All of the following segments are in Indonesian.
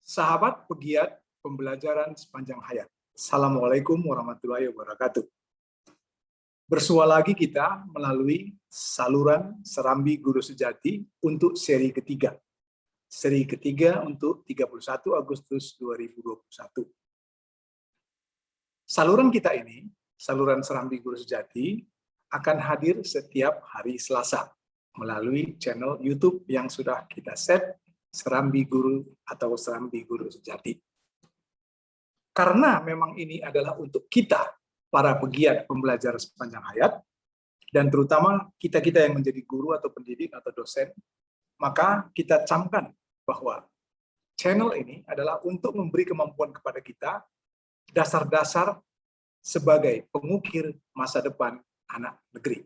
Sahabat pegiat pembelajaran sepanjang hayat. Assalamualaikum warahmatullahi wabarakatuh. Bersua lagi kita melalui saluran Serambi Guru Sejati untuk seri ketiga. Seri ketiga untuk 31 Agustus 2021. Saluran kita ini, saluran Serambi Guru Sejati, akan hadir setiap hari Selasa melalui channel YouTube yang sudah kita set, Serambi Guru atau Serambi Guru Sejati. Karena memang ini adalah untuk kita, para pegiat pembelajaran sepanjang hayat, dan terutama kita-kita yang menjadi guru atau pendidik atau dosen, maka kita camkan bahwa channel ini adalah untuk memberi kemampuan kepada kita dasar-dasar sebagai pengukir masa depan anak negeri.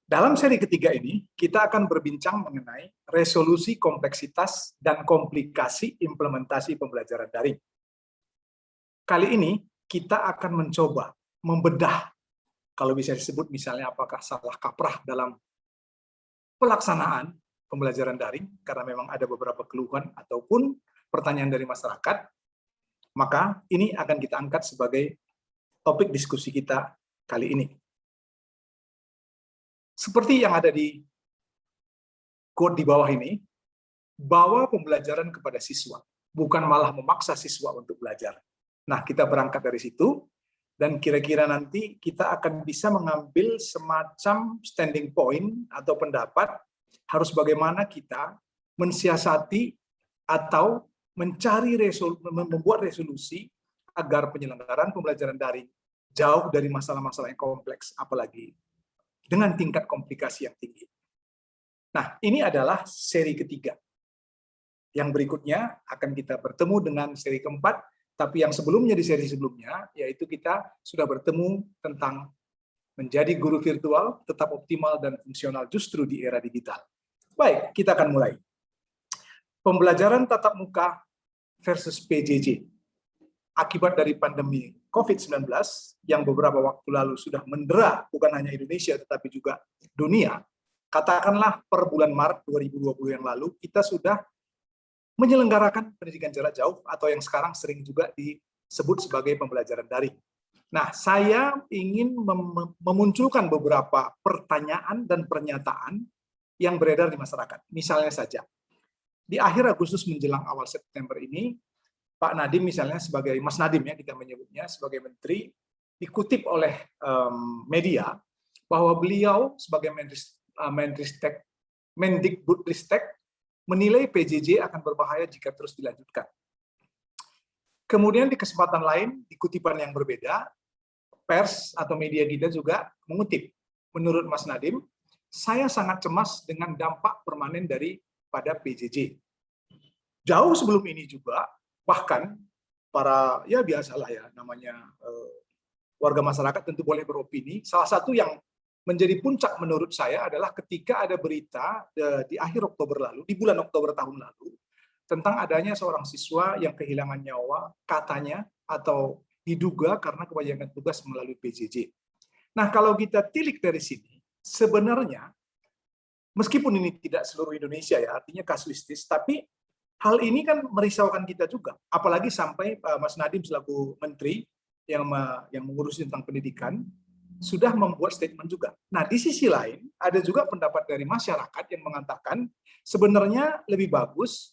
Dalam seri ketiga ini, kita akan berbincang mengenai resolusi kompleksitas dan komplikasi implementasi pembelajaran daring. Kali ini, kita akan mencoba membedah, kalau bisa disebut misalnya apakah salah kaprah dalam pelaksanaan pembelajaran daring, karena memang ada beberapa keluhan ataupun pertanyaan dari masyarakat, maka ini akan kita angkat sebagai topik diskusi kita kali ini. Seperti yang ada di quote di bawah ini, bawa pembelajaran kepada siswa, bukan malah memaksa siswa untuk belajar. Nah, kita berangkat dari situ, dan kira-kira nanti kita akan bisa mengambil semacam standing point atau pendapat harus bagaimana kita mensiasati atau membuat resolusi agar penyelenggaraan pembelajaran daring jauh dari masalah-masalah yang kompleks, apalagi dengan tingkat komplikasi yang tinggi. Nah, ini adalah seri ketiga. Yang berikutnya akan kita bertemu dengan seri keempat, tapi yang sebelumnya di seri sebelumnya, yaitu kita sudah bertemu tentang menjadi guru virtual, tetap optimal dan fungsional justru di era digital. Baik, kita akan mulai. Pembelajaran tatap muka versus PJJ. Akibat dari pandemi COVID-19 yang beberapa waktu lalu sudah mendera bukan hanya Indonesia tetapi juga dunia, katakanlah per bulan Maret 2020 yang lalu kita sudah menyelenggarakan pendidikan jarak jauh atau yang sekarang sering juga disebut sebagai pembelajaran daring. Nah, saya ingin memunculkan beberapa pertanyaan dan pernyataan yang beredar di masyarakat. Misalnya saja, di akhir Agustus menjelang awal September ini, Pak Nadiem misalnya sebagai Mas Nadiem ya kita menyebutnya sebagai menteri, dikutip oleh media bahwa beliau sebagai Mendikbudristek menilai PJJ akan berbahaya jika terus dilanjutkan. Kemudian di kesempatan lain, di kutipan yang berbeda, pers atau media kita juga mengutip, menurut Mas Nadiem, saya sangat cemas dengan dampak permanen daripada PJJ. Jauh sebelum ini juga, bahkan para, ya biasalah ya, namanya warga masyarakat tentu boleh beropini. Salah satu yang menjadi puncak menurut saya adalah ketika ada berita di akhir Oktober lalu, di bulan Oktober tahun lalu, tentang adanya seorang siswa yang kehilangan nyawa, katanya, atau diduga karena kebanyakan tugas melalui PJJ. Nah, kalau kita tilik dari sini, sebenarnya, meskipun ini tidak seluruh Indonesia ya, artinya kasuistis, tapi hal ini kan merisaukan kita juga, apalagi sampai Mas Nadiem selaku menteri yang mengurusi tentang pendidikan sudah membuat statement juga. Nah, di sisi lain ada juga pendapat dari masyarakat yang mengatakan sebenarnya lebih bagus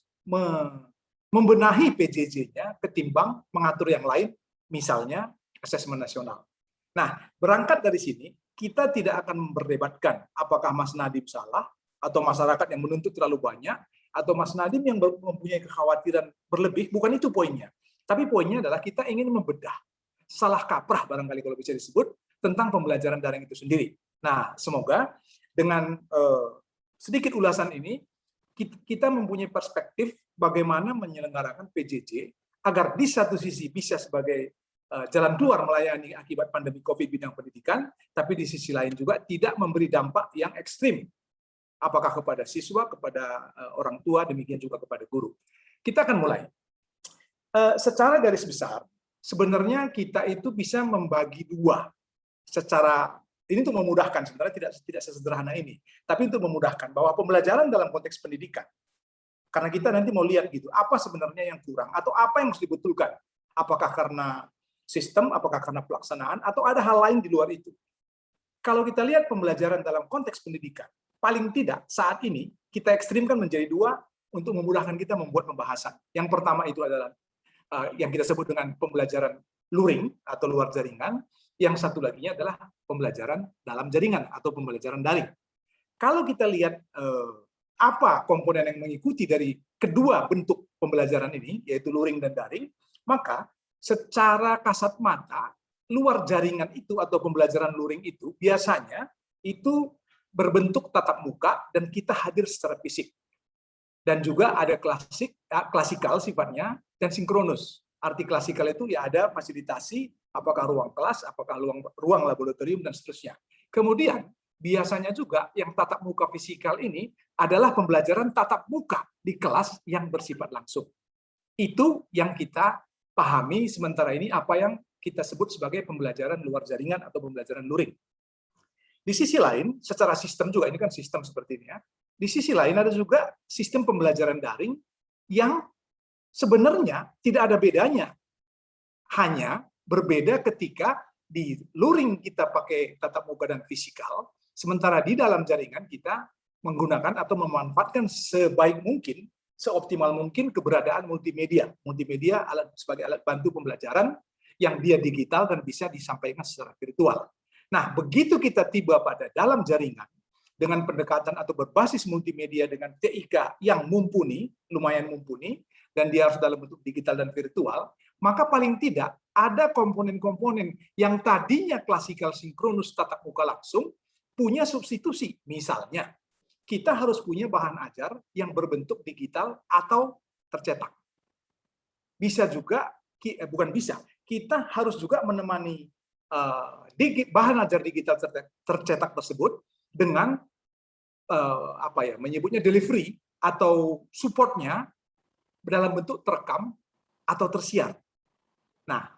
membenahi PJJ-nya ketimbang mengatur yang lain, misalnya asesmen nasional. Nah, berangkat dari sini kita tidak akan memperdebatkan apakah Mas Nadiem salah atau masyarakat yang menuntut terlalu banyak, atau Mas Nadiem yang mempunyai kekhawatiran berlebih, bukan itu poinnya. Tapi poinnya adalah kita ingin membedah salah kaprah barangkali kalau bisa disebut tentang pembelajaran daring itu sendiri. Nah, semoga dengan sedikit ulasan ini kita mempunyai perspektif bagaimana menyelenggarakan PJJ agar di satu sisi bisa sebagai jalan keluar melayani akibat pandemi COVID bidang pendidikan, tapi di sisi lain juga tidak memberi dampak yang ekstrim, apakah kepada siswa, kepada orang tua, demikian juga kepada guru. Kita akan mulai. Secara garis besar, sebenarnya kita itu bisa membagi dua. Secara ini untuk memudahkan, sebenarnya tidak sesederhana ini, tapi untuk memudahkan bahwa pembelajaran dalam konteks pendidikan, karena kita nanti mau lihat gitu, apa sebenarnya yang kurang atau apa yang harus dibetulkan, apakah karena sistem, apakah karena pelaksanaan, atau ada hal lain di luar itu. Kalau kita lihat pembelajaran dalam konteks pendidikan, paling tidak saat ini kita ekstrimkan menjadi dua untuk memudahkan kita membuat pembahasan. Yang pertama itu adalah yang kita sebut dengan pembelajaran luring atau luar jaringan, yang satu laginya adalah pembelajaran dalam jaringan atau pembelajaran daring. Kalau kita lihat apa komponen yang mengikuti dari kedua bentuk pembelajaran ini, yaitu luring dan daring, maka secara kasat mata, luar jaringan itu atau pembelajaran luring itu biasanya itu berbentuk tatap muka dan kita hadir secara fisik. Dan juga ada klasikal sifatnya dan sinkronus. Arti klasikal itu ya ada fasilitasi, apakah ruang kelas, apakah ruang laboratorium, dan seterusnya. Kemudian biasanya juga yang tatap muka fisikal ini adalah pembelajaran tatap muka di kelas yang bersifat langsung. Itu yang kita pahami sementara ini apa yang kita sebut sebagai pembelajaran luar jaringan atau pembelajaran luring. Di sisi lain, secara sistem juga, ini kan sistem seperti ini ya, di sisi lain ada juga sistem pembelajaran daring yang sebenarnya tidak ada bedanya. Hanya berbeda ketika di luring kita pakai tatap muka dan fisikal, sementara di dalam jaringan kita menggunakan atau memanfaatkan sebaik mungkin, seoptimal mungkin keberadaan multimedia. Multimedia sebagai alat bantu pembelajaran yang dia digital dan bisa disampaikan secara virtual. Nah, begitu kita tiba pada dalam jaringan dengan pendekatan atau berbasis multimedia dengan TIK yang mumpuni, lumayan mumpuni, dan dia harus dalam bentuk digital dan virtual, maka paling tidak ada komponen-komponen yang tadinya klasikal sinkronus tatap muka langsung punya substitusi. Misalnya, kita harus punya bahan ajar yang berbentuk digital atau tercetak. Bisa juga, bukan bisa, kita harus juga menemani bahan ajar digital tercetak tersebut dengan menyebutnya delivery atau supportnya dalam bentuk terekam atau tersiar. Nah,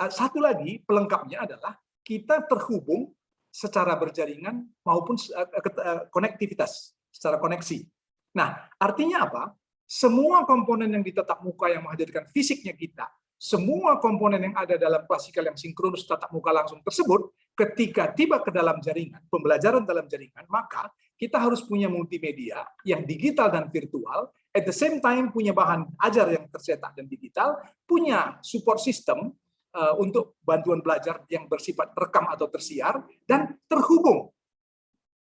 satu lagi pelengkapnya adalah kita terhubung secara berjaringan maupun konektivitas, secara koneksi. Nah, artinya apa? Semua komponen yang ditatap muka yang menghadirkan fisiknya kita, semua komponen yang ada dalam klasikal yang sinkronus tatap muka langsung tersebut, ketika tiba ke dalam jaringan, pembelajaran dalam jaringan, maka kita harus punya multimedia yang digital dan virtual, at the same time punya bahan ajar yang tercetak dan digital, punya support system untuk bantuan belajar yang bersifat rekam atau tersiar, dan terhubung.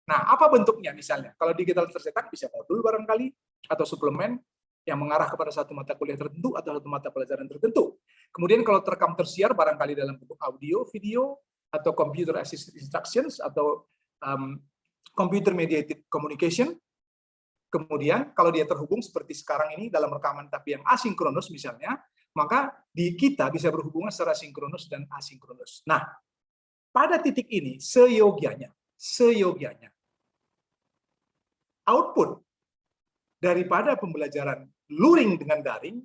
Nah, apa bentuknya misalnya? Kalau digital tercetak bisa modul barangkali, atau suplemen yang mengarah kepada satu mata kuliah tertentu atau satu mata pelajaran tertentu. Kemudian kalau terekam tersiar barangkali dalam bentuk audio, video, atau computer assisted instructions, atau computer mediated communication. Kemudian kalau dia terhubung seperti sekarang ini dalam rekaman tapi yang asinkronus misalnya, maka di kita bisa berhubungan secara sinkronus dan asinkronus. Nah, pada titik ini seyogianya output daripada pembelajaran luring dengan daring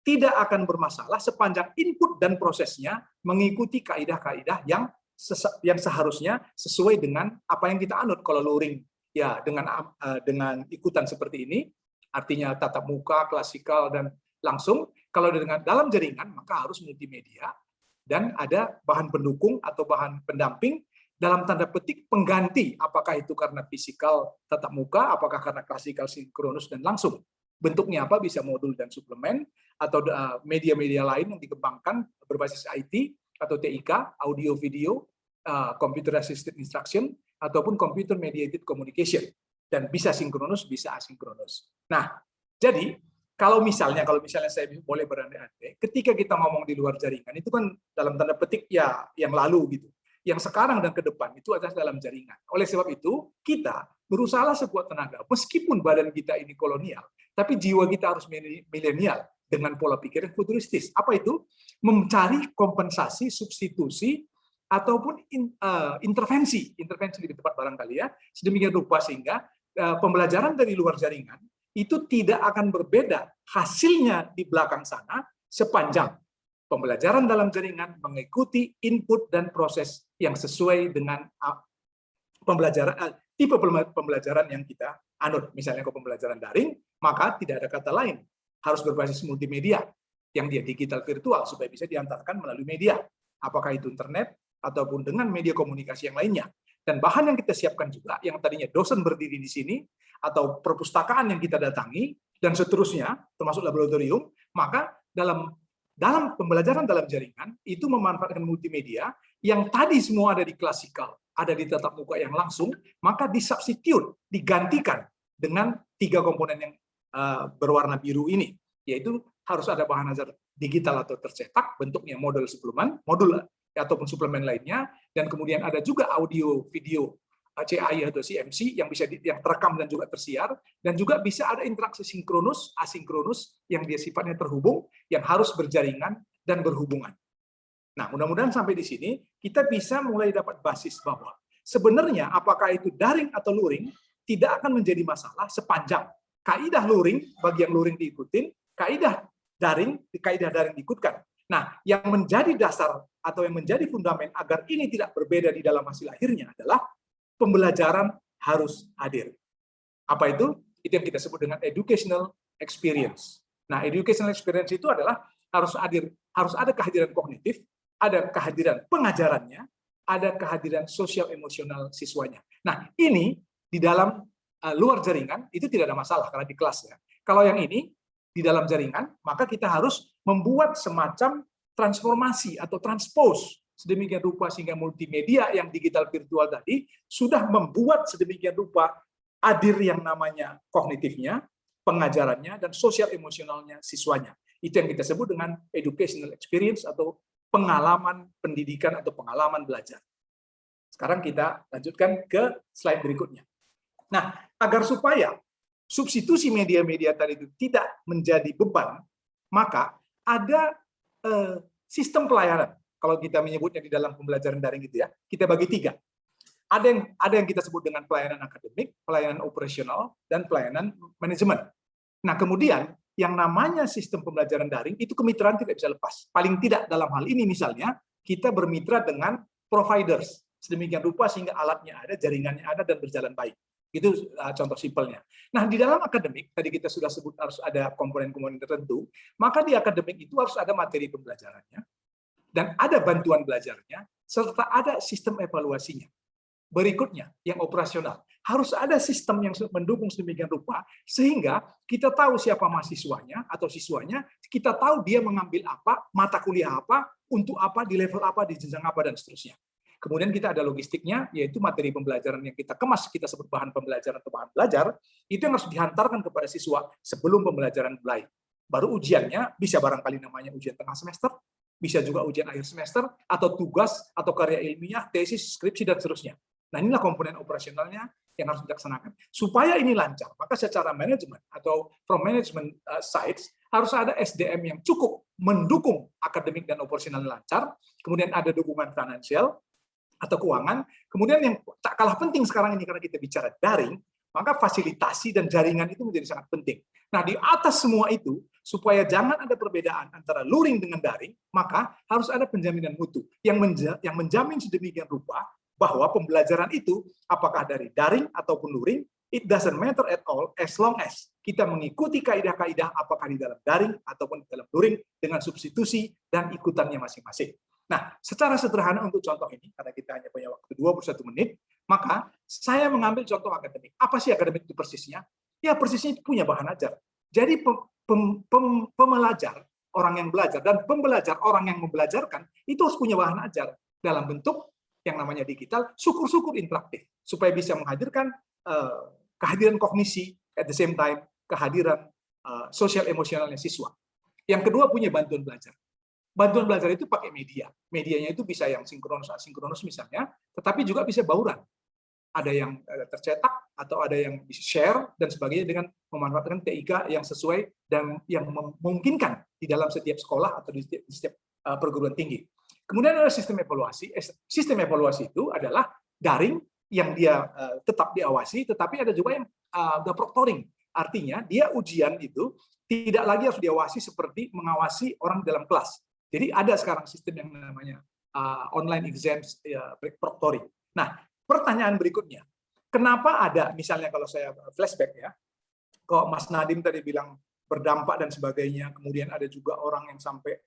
tidak akan bermasalah sepanjang input dan prosesnya mengikuti kaidah-kaidah yang seharusnya sesuai dengan apa yang kita anut. Kalau luring ya dengan ikutan seperti ini, artinya tatap muka, klasikal, dan langsung. Kalau dengan dalam jaringan, maka harus multimedia dan ada bahan pendukung atau bahan pendamping dalam tanda petik pengganti, apakah itu karena fisikal tatap muka, apakah karena klasikal sinkronus dan langsung. Bentuknya apa? Bisa modul dan suplemen, atau media-media lain yang dikembangkan berbasis IT atau TIK, audio video, computer assisted instruction, ataupun computer mediated communication. Dan bisa sinkronus, bisa asinkronus. Nah, jadi kalau misalnya saya boleh berandai-andai, ketika kita ngomong di luar jaringan, itu kan dalam tanda petik ya yang lalu gitu. Yang sekarang dan ke depan itu adalah dalam jaringan. Oleh sebab itu, kita berusaha sekuat tenaga, meskipun badan kita ini kolonial, tapi jiwa kita harus milenial. dengan pola pikir yang futuristis. Apa itu? Mencari kompensasi, substitusi, ataupun intervensi lebih tepat barangkali ya, sedemikian rupa sehingga pembelajaran dari luar jaringan itu tidak akan berbeda hasilnya di belakang sana sepanjang pembelajaran dalam jaringan mengikuti input dan proses yang sesuai dengan tipe pembelajaran yang kita anut. Misalnya kalau pembelajaran daring, maka tidak ada kata lain, harus berbasis multimedia yang dia digital virtual supaya bisa diantarkan melalui media, apakah itu internet ataupun dengan media komunikasi yang lainnya. Dan bahan yang kita siapkan juga, yang tadinya dosen berdiri di sini, atau perpustakaan yang kita datangi, dan seterusnya, termasuk laboratorium, maka dalam pembelajaran dalam jaringan, itu memanfaatkan multimedia, yang tadi semua ada di klasikal, ada di tatap muka yang langsung, maka disubstitute, digantikan dengan 3 komponen yang berwarna biru ini, yaitu harus ada bahan ajar digital atau tercetak, bentuknya modul ataupun suplemen lainnya, dan kemudian ada juga audio video CAI atau CMC yang bisa yang terekam dan juga tersiar, dan juga bisa ada interaksi sinkronus, asinkronus yang dia sifatnya terhubung, yang harus berjaringan dan berhubungan. Nah, mudah-mudahan sampai di sini kita bisa mulai dapat basis bahwa sebenarnya apakah itu daring atau luring tidak akan menjadi masalah sepanjang kaidah luring bagi yang luring diikutin, kaidah daring diikutkan. Nah, yang menjadi dasar atau yang menjadi fundament agar ini tidak berbeda di dalam hasil akhirnya adalah pembelajaran harus hadir. Apa itu? Itu yang kita sebut dengan educational experience. Nah, educational experience itu adalah harus ada kehadiran kognitif, ada kehadiran pengajarannya, ada kehadiran sosial emosional siswanya. Nah, ini di dalam luar jaringan itu tidak ada masalah karena di kelas ya. Kalau yang ini di dalam jaringan, maka kita harus membuat semacam transformasi atau transpose sedemikian rupa sehingga multimedia yang digital virtual tadi sudah membuat sedemikian rupa hadir yang namanya kognitifnya, pengajarannya, dan sosial emosionalnya siswanya. Itu yang kita sebut dengan educational experience atau pengalaman pendidikan atau pengalaman belajar. Sekarang kita lanjutkan ke slide berikutnya. Nah, agar supaya substitusi media-media tadi itu tidak menjadi beban, maka ada sistem pelayanan. Kalau kita menyebutnya di dalam pembelajaran daring gitu ya, kita bagi 3. Ada yang kita sebut dengan pelayanan akademik, pelayanan operasional, dan pelayanan manajemen. Nah, kemudian yang namanya sistem pembelajaran daring itu kemitraan tidak bisa lepas. Paling tidak dalam hal ini misalnya kita bermitra dengan providers sedemikian rupa sehingga alatnya ada, jaringannya ada, dan berjalan baik. Itu contoh simpelnya. Nah, di dalam akademik, tadi kita sudah sebut harus ada komponen-komponen tertentu, maka di akademik itu harus ada materi pembelajarannya, dan ada bantuan belajarnya, serta ada sistem evaluasinya. Berikutnya, yang operasional. Harus ada sistem yang mendukung sedemikian rupa, sehingga kita tahu siapa mahasiswanya atau siswanya, kita tahu dia mengambil apa, mata kuliah apa, untuk apa, di level apa, di jenjang apa, dan seterusnya. Kemudian kita ada logistiknya, yaitu materi pembelajaran yang kita kemas, kita sebut bahan pembelajaran atau bahan belajar, itu yang harus dihantarkan kepada siswa sebelum pembelajaran mulai. Baru ujiannya, bisa barangkali namanya ujian tengah semester, bisa juga ujian akhir semester, atau tugas, atau karya ilmiah, tesis, skripsi, dan seterusnya. Nah, inilah komponen operasionalnya yang harus dilaksanakan. Supaya ini lancar, maka secara manajemen atau from management sides, harus ada SDM yang cukup mendukung akademik dan operasional lancar, kemudian ada dukungan finansial, atau keuangan. Kemudian yang tak kalah penting sekarang ini karena kita bicara daring, maka fasilitasi dan jaringan itu menjadi sangat penting. Nah, di atas semua itu, supaya jangan ada perbedaan antara luring dengan daring, maka harus ada penjaminan mutu yang menjamin sedemikian rupa bahwa pembelajaran itu, apakah dari daring ataupun luring, it doesn't matter at all as long as kita mengikuti kaidah-kaidah apakah di dalam daring ataupun di dalam luring dengan substitusi dan ikutannya masing-masing. Nah, secara sederhana untuk contoh ini, karena kita hanya punya waktu 21 menit, maka saya mengambil contoh akademik. Apa sih akademik itu persisnya? Ya, persisnya itu punya bahan ajar. Jadi pembelajar, orang yang belajar, dan pembelajar, orang yang membelajarkan, itu harus punya bahan ajar dalam bentuk yang namanya digital, syukur-syukur interaktif, supaya bisa menghadirkan kehadiran kognisi, at the same time, kehadiran sosial emosionalnya siswa. Yang kedua, punya bantuan belajar. Bantuan belajar itu pakai media. Medianya itu bisa yang sinkronus, asinkronus misalnya, tetapi juga bisa bauran. ada yang tercetak, atau ada yang bisa share, dan sebagainya dengan memanfaatkan TIK yang sesuai dan yang memungkinkan di dalam setiap sekolah atau di setiap perguruan tinggi. Kemudian ada sistem evaluasi. Sistem evaluasi itu adalah daring yang dia tetap diawasi, tetapi ada juga yang the proctoring. Artinya dia ujian itu tidak lagi harus diawasi seperti mengawasi orang dalam kelas. Jadi ada sekarang sistem yang namanya online exams proctoring. Nah, pertanyaan berikutnya, kenapa ada, misalnya kalau saya flashback ya, kok Mas Nadiem tadi bilang berdampak dan sebagainya, kemudian ada juga orang yang sampai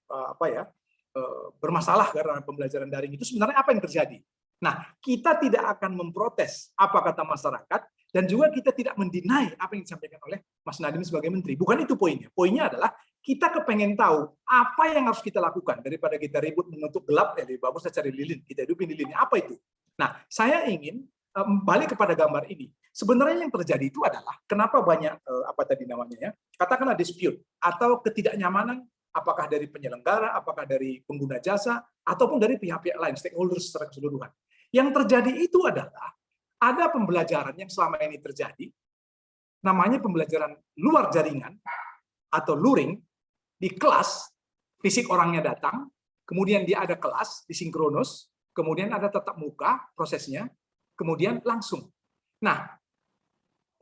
bermasalah karena pembelajaran daring itu, sebenarnya apa yang terjadi? Nah, kita tidak akan memprotes apa kata masyarakat, dan juga kita tidak mendinai apa yang disampaikan oleh Mas Nadiem sebagai menteri. Bukan itu poinnya. Poinnya adalah kita kepengen tahu apa yang harus kita lakukan daripada kita ribut menutup gelap, lebih bagus kita cari lilin, kita hidupin lilin. Apa itu? Nah, saya ingin balik kepada gambar ini. Sebenarnya yang terjadi itu adalah kenapa banyak apa tadi namanya ya? Katakanlah dispute atau ketidaknyamanan, apakah dari penyelenggara, apakah dari pengguna jasa, ataupun dari pihak-pihak lain, stakeholders secara keseluruhan. Yang terjadi itu adalah ada pembelajaran yang selama ini terjadi, namanya pembelajaran luar jaringan atau luring, di kelas, fisik orangnya datang, kemudian dia ada kelas disinkronus, kemudian ada tatap muka prosesnya, kemudian langsung. Nah,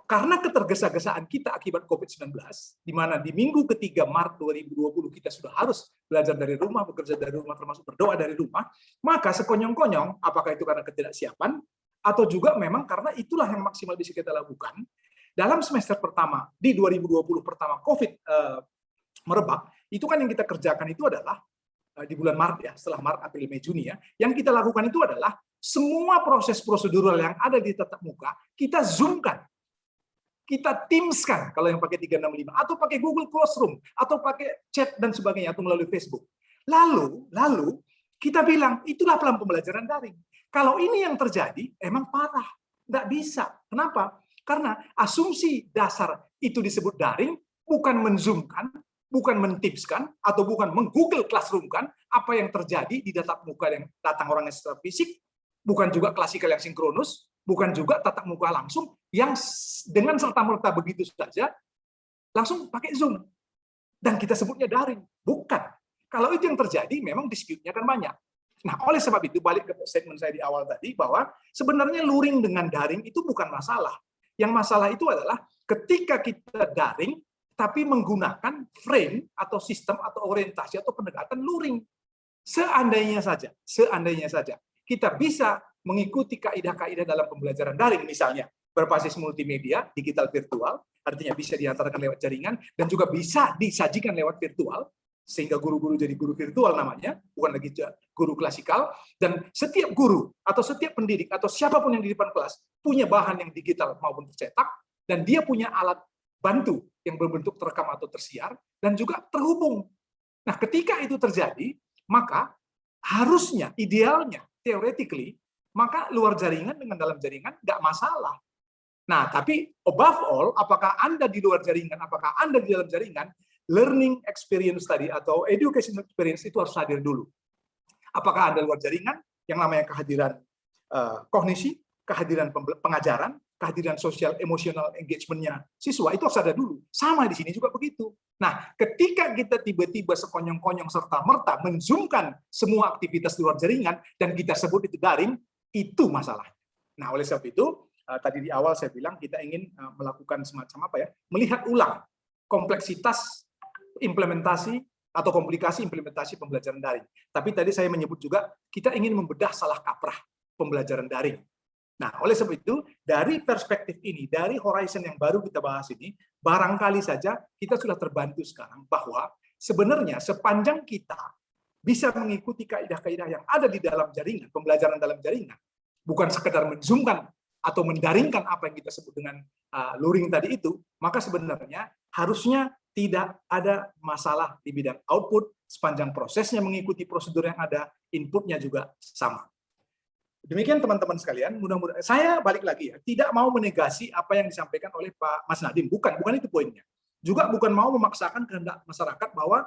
karena ketergesa-gesaan kita akibat COVID-19, di mana di minggu ketiga Maret 2020 kita sudah harus belajar dari rumah, bekerja dari rumah, termasuk berdoa dari rumah, maka sekonyong-konyong, apakah itu karena ketidaksiapan, atau juga memang karena itulah yang maksimal bisa kita lakukan, dalam semester pertama, di 2020 pertama COVID merebak, itu kan yang kita kerjakan itu adalah, di bulan Maret ya, setelah Maret, April, Mei, Juni ya, yang kita lakukan itu adalah, semua proses prosedural yang ada di tatap muka, kita zoom-kan. Kita Teams-kan kalau yang pakai 365, atau pakai Google Classroom, atau pakai chat dan sebagainya, atau melalui Facebook. Lalu kita bilang itulah pelan pembelajaran daring. Kalau ini yang terjadi, emang parah, nggak bisa. Kenapa? Karena asumsi dasar itu disebut daring, bukan men-zoom-kan, bukan men-tipskan, atau bukan meng-Google Classroom-kan apa yang terjadi di tatap muka yang datang orangnya secara fisik, bukan juga klasikal yang sinkronus, bukan juga tatap muka langsung yang dengan serta-merta begitu saja langsung pakai Zoom. Dan kita sebutnya daring. Bukan. Kalau itu yang terjadi, memang dispute-nya kan banyak. Nah, oleh sebab itu, balik ke statement saya di awal tadi, bahwa sebenarnya luring dengan daring itu bukan masalah. Yang masalah itu adalah ketika kita daring, tapi menggunakan frame atau sistem atau orientasi atau pendekatan luring. Seandainya saja, kita bisa mengikuti kaidah-kaidah dalam pembelajaran daring, misalnya berbasis multimedia, digital virtual, artinya bisa diantarkan lewat jaringan, dan juga bisa disajikan lewat virtual, sehingga guru-guru jadi guru virtual namanya, bukan lagi guru klasikal, dan setiap guru, atau setiap pendidik, atau siapapun yang di depan kelas, punya bahan yang digital maupun tercetak, dan dia punya alat bantu yang berbentuk terekam atau tersiar, dan juga terhubung. Nah, ketika itu terjadi, maka harusnya, idealnya, theoretically, maka luar jaringan dengan dalam jaringan nggak masalah. Nah, tapi above all, apakah Anda di luar jaringan, apakah Anda di dalam jaringan, learning experience tadi atau education experience itu harus hadir dulu. Apakah Anda luar jaringan, yang namanya kehadiran kognisi, kehadiran pengajaran, kehadiran sosial emosional engagement-nya siswa, itu harus ada dulu. Sama di sini juga begitu. Nah, ketika kita tiba-tiba sekonyong-konyong serta-merta men-zoom-kan semua aktivitas luar jaringan, dan kita sebut itu daring, itu masalah. Nah, oleh sebab itu, tadi di awal saya bilang kita ingin melakukan semacam apa ya, melihat ulang kompleksitas implementasi atau komplikasi implementasi pembelajaran daring. Tapi tadi saya menyebut juga kita ingin membedah salah kaprah pembelajaran daring. Nah, oleh sebab itu, dari perspektif ini, dari horizon yang baru kita bahas ini, barangkali saja kita sudah terbantu sekarang bahwa sebenarnya sepanjang kita bisa mengikuti kaidah-kaidah yang ada di dalam jaringan, pembelajaran dalam jaringan, bukan sekedar men-zoom-kan atau mendaringkan apa yang kita sebut dengan luring tadi itu, maka sebenarnya harusnya tidak ada masalah di bidang output, sepanjang prosesnya mengikuti prosedur yang ada, inputnya juga sama. Demikian teman-teman sekalian, mudah-mudahan saya balik lagi ya, tidak mau menegasi apa yang disampaikan oleh Pak Mas Nadiem, bukan itu poinnya. Juga bukan mau memaksakan kehendak masyarakat bahwa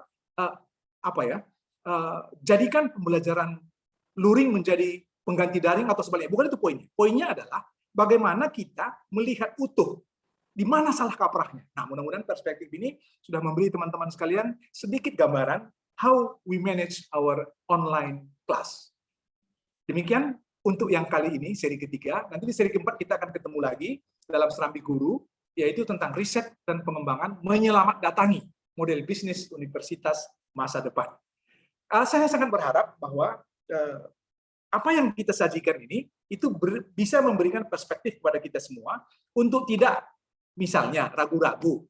jadikan pembelajaran luring menjadi pengganti daring atau sebaliknya, bukan itu poinnya. Poinnya adalah bagaimana kita melihat utuh di mana salah kaprahnya. Nah, mudah-mudahan perspektif ini sudah memberi teman-teman sekalian sedikit gambaran how we manage our online class. Demikian untuk yang kali ini, seri ketiga. Nanti di seri keempat kita akan ketemu lagi dalam Serambi Guru, yaitu tentang riset dan pengembangan menyelamatdatangi model bisnis universitas masa depan. Saya sangat berharap bahwa apa yang kita sajikan ini itu bisa memberikan perspektif kepada kita semua untuk tidak misalnya ragu-ragu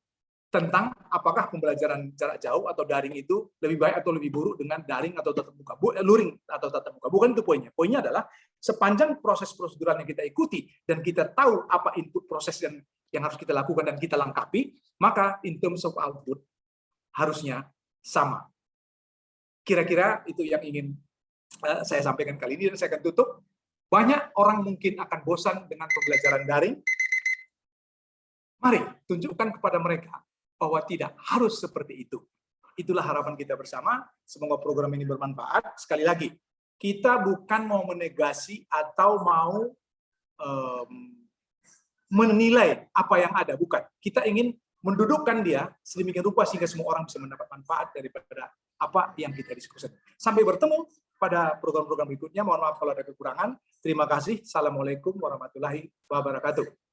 tentang apakah pembelajaran jarak jauh atau daring itu lebih baik atau lebih buruk dengan daring atau tatap muka, luring atau tatap muka. Bukan itu poinnya. Poinnya adalah sepanjang proses prosedural yang kita ikuti dan kita tahu apa input proses yang harus kita lakukan dan kita lengkapi, maka in terms of output harusnya sama. Kira-kira itu yang ingin saya sampaikan kali ini dan saya akan tutup. Banyak orang mungkin akan bosan dengan pembelajaran daring. Mari tunjukkan kepada mereka bahwa tidak harus seperti itu. Itulah harapan kita bersama. Semoga program ini bermanfaat. Sekali lagi, kita bukan mau menegasi atau mau menilai apa yang ada. Bukan. Kita ingin mendudukkan dia sedemikian rupa sehingga semua orang bisa mendapat manfaat daripada apa yang kita diskusikan. Sampai bertemu pada program-program berikutnya. Mohon maaf kalau ada kekurangan. Terima kasih. Assalamualaikum warahmatullahi wabarakatuh.